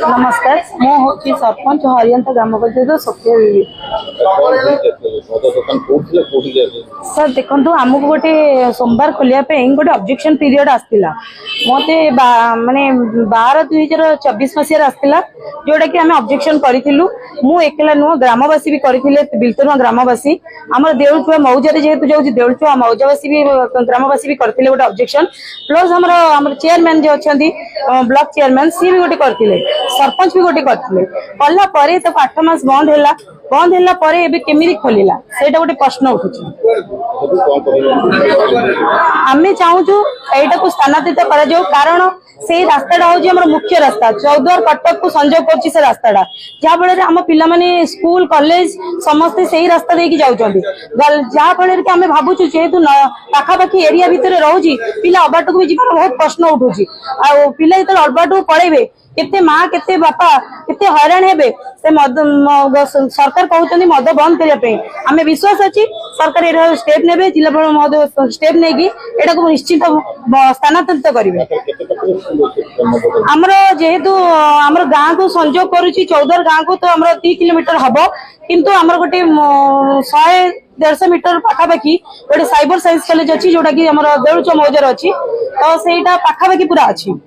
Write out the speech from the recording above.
नमस्कार मु हूँ सरपंच हरियंत ग्राम पंचायत सत्य सर देखो आमको गोटे सोमवार खोलिया गोटे ऑब्जेक्शन पीरियड आसला मत माने 12/2024 मसीह आसला जोटा कि आम ऑब्जेक्शन करूँ मु एकला नुह ग्रामवासी भी करते बिलतुआ ग्रामवासी आम देउलछुआ मौजा जेहेतु जाऊँगी देउलछुआ मौजावासी भी ग्रामवासी भी करते गोटे ऑब्जेक्शन प्लस आम चेयरमैन जो अच्छा ब्लॉक चेयरमैन सी भी गोटे करते सरपंच भी गोटे करते कला 8 मास बंद है केमी खोलला से गोटे प्रश्न उठुची आम चाहूँ यहाँ को स्थानांतरित कर कारण से रास्ता हूँ मुख्य रास्ता चौद्वार कटक को संजोग कर रास्ता जहाँफल आम पाने स्कूल कॉलेज समस्ते से ही रास्ता देकी जाऊँगी जहाँफल कि आम भावुँ जेहेतु पाखापाखि एरिया भितर रोचे पिला अबाट को भी जीवन बहुत प्रश्न उठुची पिला जो अबाट को पलैबे केते माँ केते बापा केते हैरान हेबे से मद सरकार कहते मद बंद करने आम विश्वास अच्छी सरकार ये स्टेप ने जिलापाल महोदय स्टेप नहीं को निश्चित स्थानांतरित करेंगे आमर जेहेतु आमर गाँव को संजोग करुच्ची चौदर गाँव को तो आम 3 किलोमीटर हम किंतु आमर गोटे 100-150 मीटर पाखापाखि गोटे साइबर साइंस कॉलेज अच्छी जोटा कि देउलछुआ मौजार अच्छी तो सहीटा पाखापाखि पूरा अच्छी।